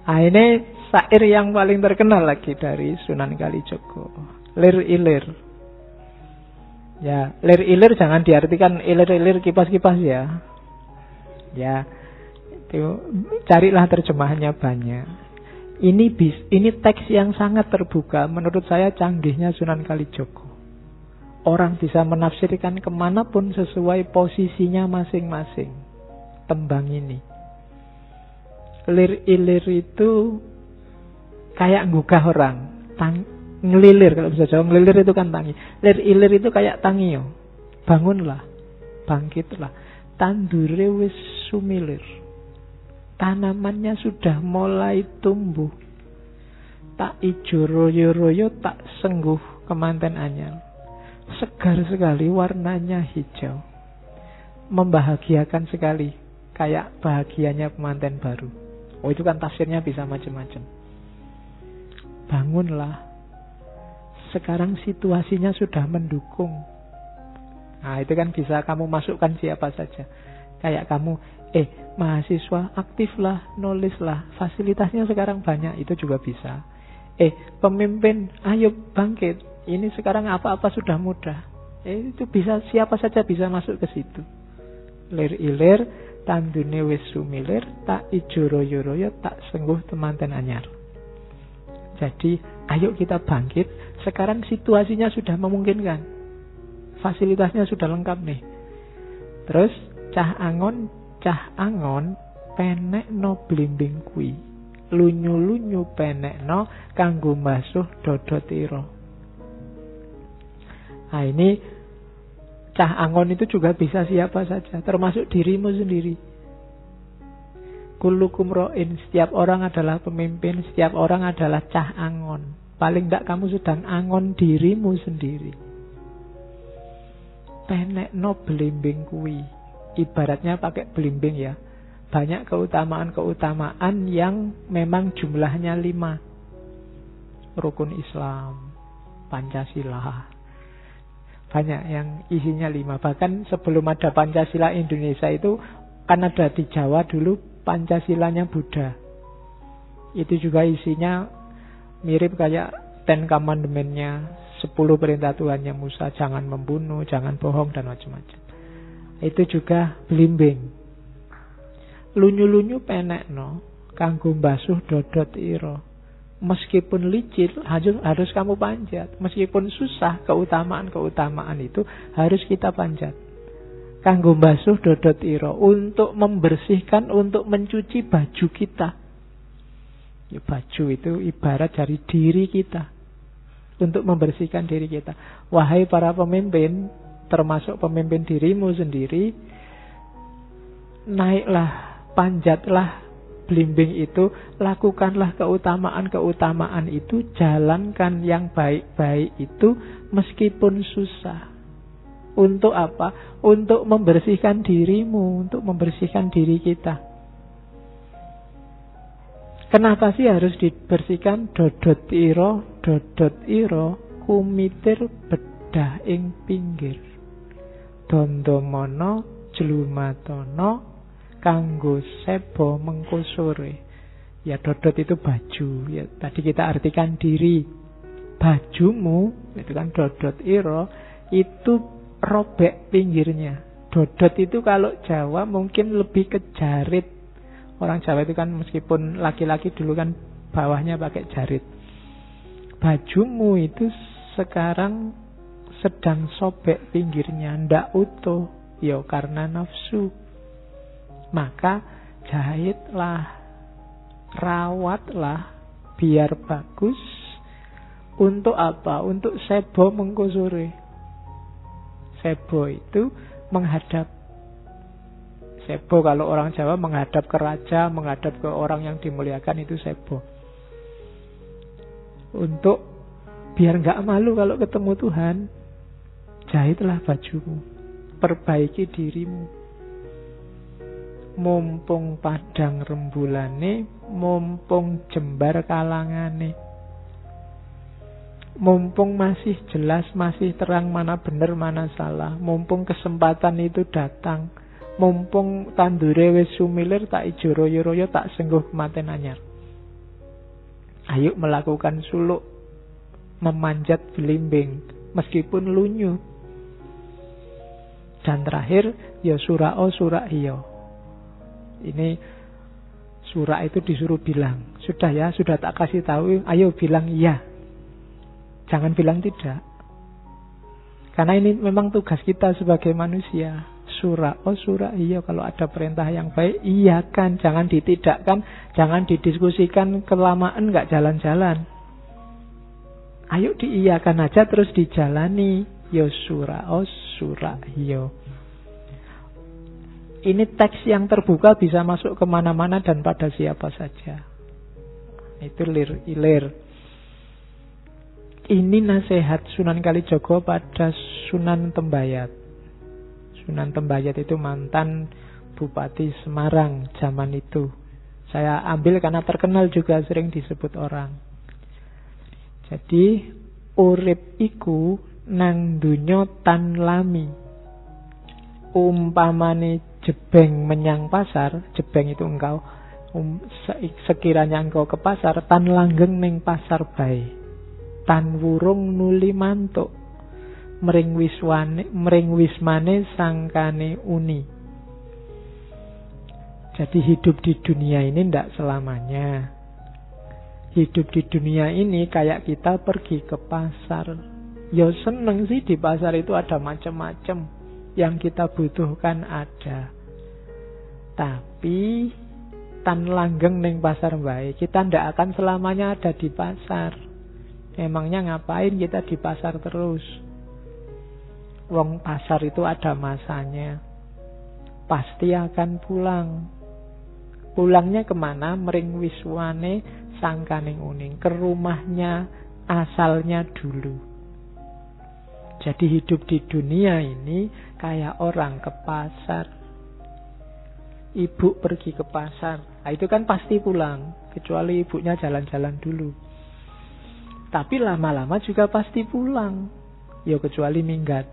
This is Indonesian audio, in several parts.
Nah, ini syair yang paling terkenal lagi dari Sunan Kalijogo. Lir ilir. Ya, lir ilir jangan diartikan ilir-ilir kipas-kipas ya. Ya, itu carilah terjemahannya banyak. Ini teks yang sangat terbuka. Menurut saya canggihnya Sunan Kalijogo. Orang bisa menafsirkan kemanapun sesuai posisinya masing-masing tembang ini. Lir ilir itu kayak nggugah orang, ngelilir kalau bisa Jawa. Ngelilir itu kan tangi. Lir ilir itu kayak tangio. Bangunlah, bangkitlah. Tandure wis sumilir. Tanamannya sudah mulai tumbuh. Tak ijo royo-royo, tak sengguh kemanten anyar. Segar sekali warnanya hijau. Membahagiakan sekali, kayak bahagianya pengantin baru. Oh, itu kan tafsirnya bisa macam-macam. Bangunlah. Sekarang situasinya sudah mendukung. Nah, itu kan bisa kamu masukkan siapa saja. Kayak kamu, mahasiswa aktiflah, nulislah. Fasilitasnya sekarang banyak, itu juga bisa. Pemimpin, ayo bangkit. Ini sekarang apa-apa sudah mudah. Itu bisa, siapa saja bisa masuk ke situ. Lir ilir, tandune wis sumilir, tak ijo royo-royo, tak sengguh temanten anyar. Jadi, ayo kita bangkit. Sekarang situasinya sudah memungkinkan. Fasilitasnya sudah lengkap nih. Terus, cah angon, penek no blimbing kui. Lunyu-lunyu penek no, kanggo mbasuh dodot iro. Nah, ini cah angon itu juga bisa siapa saja, termasuk dirimu sendiri. Kullukum ro'in, setiap orang adalah pemimpin, setiap orang adalah cah angon. Paling tidak kamu sedang angon dirimu sendiri. Penek no belimbing kui. Ibaratnya pakai belimbing ya. Banyak keutamaan-keutamaan yang memang jumlahnya 5. Rukun Islam, Pancasila. Banyak yang isinya 5. Bahkan sebelum ada Pancasila Indonesia itu kan ada di Jawa dulu Pancasilanya Buddha. Itu juga isinya mirip kayak Ten Commandment-nya, 10 perintah Tuhannya Musa, jangan membunuh, jangan bohong dan macam-macam. Itu juga blimbing. Lunyu-lunyu penek no, kanggo mbasuh dodot iro. Meskipun licin harus kamu panjat. Meskipun susah, keutamaan-keutamaan itu harus kita panjat. Kanggo mbasuh dodot iro, untuk membersihkan, untuk mencuci baju kita. Ya, baju itu ibarat dari diri kita. Untuk membersihkan diri kita. Wahai para pemimpin, termasuk pemimpin dirimu sendiri, naiklah, panjatlah blimbing itu, lakukanlah keutamaan-keutamaan itu, jalankan yang baik-baik itu meskipun susah. Untuk apa? Untuk membersihkan dirimu, untuk membersihkan diri kita. Kenapa sih harus dibersihkan? Dodot iro, kumitir bedah ing pinggir. Dondomono jlumatono, kanggo sebo mengko sore. Ya, dodot itu baju. Ya, tadi kita artikan diri. Bajumu itu kan dodot iro, itu robek pinggirnya. Dodot itu kalau Jawa mungkin lebih ke jarit. Orang Jawa itu kan meskipun laki-laki dulu kan bawahnya pakai jarit. Bajumu itu sekarang sedang sobek pinggirnya, ndak utuh. Ya, karena nafsu. Maka jahitlah, rawatlah biar bagus. Untuk apa? Untuk sebo mengko sore. Sebo itu menghadap. Sebo kalau orang Jawa menghadap ke raja, menghadap ke orang yang dimuliakan, itu sebo. Untuk biar gak malu kalau ketemu Tuhan, jahitlah bajumu, perbaiki dirimu. Mumpung padang rembulane, mumpung jembar kalangane. Mumpung masih jelas, masih terang mana benar mana salah. Mumpung kesempatan itu datang. Mumpung tandure wis sumilir, tak ijo royo-royo, tak sengguh kematen anyar. Ayo melakukan suluk, memanjat belimbing, meskipun lunyu. Dan terakhir, ya sura'o surah iyo. Ini surah itu disuruh bilang, sudah ya, sudah tak kasih tahu, ayo bilang iya. Jangan bilang tidak. Karena ini memang tugas kita sebagai manusia. Sura'o surah iyo, kalau ada perintah yang baik, iya kan, jangan ditidakkan, jangan didiskusikan kelamaan, nggak jalan-jalan. Ayo diiyakan aja terus dijalani. Yo sura'o surah iyo. Ini teks yang terbuka, bisa masuk kemana-mana dan pada siapa saja. Itu ilir. Ini nasihat Sunan Kalijogo pada Sunan Tembayat. Sunan Tembayat itu mantan Bupati Semarang zaman itu. Saya ambil karena terkenal juga, sering disebut orang. Jadi urip iku nang dunya tan lami. Umpamane jebeng menyang pasar, jebeng itu engkau, sekiranya engkau ke pasar, tan langgeng ning pasar bae. Tan wurung nuli mantuk, mring wismane sangkane uni. Jadi hidup di dunia ini ndak selamanya. Hidup di dunia ini kayak kita pergi ke pasar. Ya seneng sih, di pasar itu ada macam-macam, yang kita butuhkan ada. Tapi tan langgeng ning pasar bae, kita ndak akan selamanya ada di pasar. Emangnya ngapain kita di pasar terus? Wong pasar itu ada masanya. Pasti akan pulang. Pulangnya kemana? Mring wiswane sangkaning uning, ke rumahnya asalnya dulu. Jadi hidup di dunia ini kayak orang ke pasar. Ibu pergi ke pasar, nah, itu kan pasti pulang, kecuali ibunya jalan-jalan dulu. Tapi lama-lama juga pasti pulang, ya kecuali minggat.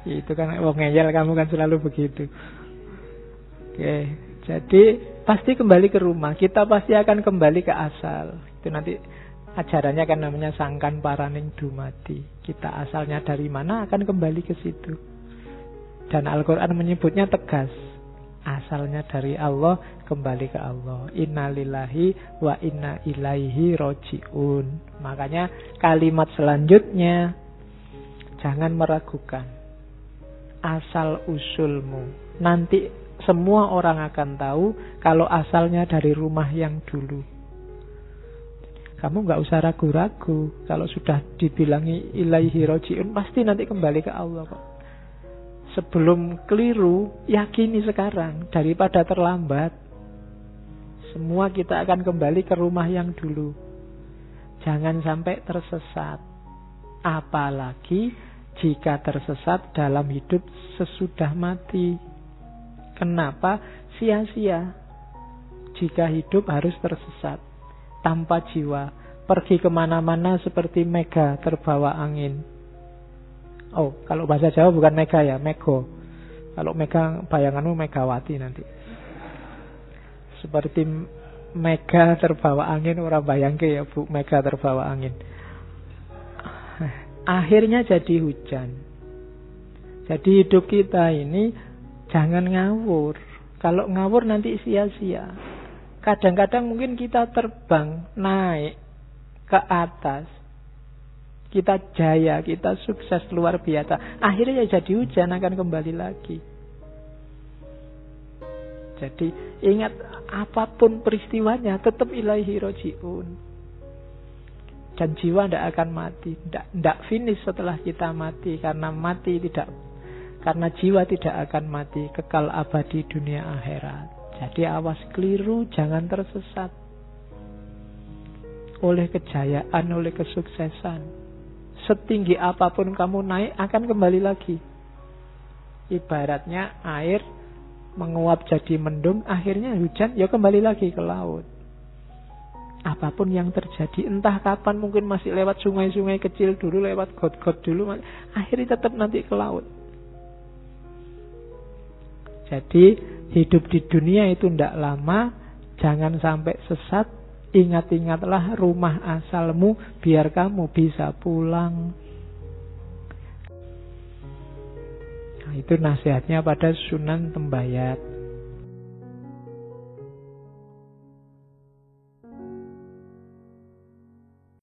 Itu kan wong ngeyel, kamu kan selalu begitu. Oke, jadi pasti kembali ke rumah. Kita pasti akan kembali ke asal. Itu nanti ajarannya kan namanya sangkan paraning dumadi. Kita asalnya dari mana akan kembali ke situ. Dan Al-Quran menyebutnya tegas. Asalnya dari Allah, kembali ke Allah. Inna lillahi wa inna ilaihi roji'un. Makanya kalimat selanjutnya, jangan meragukan asal usulmu. Nanti semua orang akan tahu kalau asalnya dari rumah yang dulu. Kamu nggak usah ragu-ragu. Kalau sudah dibilangi ilaihi roji'un, pasti nanti kembali ke Allah kok. Sebelum keliru, yakini sekarang daripada terlambat. Semua kita akan kembali ke rumah yang dulu. Jangan sampai tersesat. Apalagi jika tersesat dalam hidup sesudah mati. Kenapa? Sia-sia. Jika hidup harus tersesat tanpa jiwa, pergi kemana-mana seperti mega terbawa angin. Oh, kalau bahasa Jawa bukan mega ya, mego. Kalau mega, bayanganmu Megawati nanti. Seperti mega terbawa angin, orang bayangke ya Bu, mega terbawa angin. Akhirnya jadi hujan. Jadi hidup kita ini jangan ngawur. Kalau ngawur nanti sia-sia. Kadang-kadang mungkin kita terbang, naik ke atas, kita jaya, kita sukses luar biasa. Akhirnya jadi hujan, akan kembali lagi. Jadi ingat, apapun peristiwanya tetap ilaihi roji'un. Dan jiwa tidak akan mati, tidak finish setelah kita mati, karena jiwa tidak akan mati, kekal abadi dunia akhirat. Jadi awas keliru, jangan tersesat oleh kejayaan, oleh kesuksesan. Setinggi apapun kamu naik, akan kembali lagi. Ibaratnya air menguap jadi mendung, akhirnya hujan, ya kembali lagi ke laut. Apapun yang terjadi, entah kapan, mungkin masih lewat sungai-sungai kecil dulu, lewat got-got dulu, akhirnya tetap nanti ke laut. Jadi hidup di dunia itu tidak lama, Jangan sampai sesat. Ingat-ingatlah rumah asalmu biar kamu bisa pulang. Nah, itu nasihatnya pada Sunan Tembayat.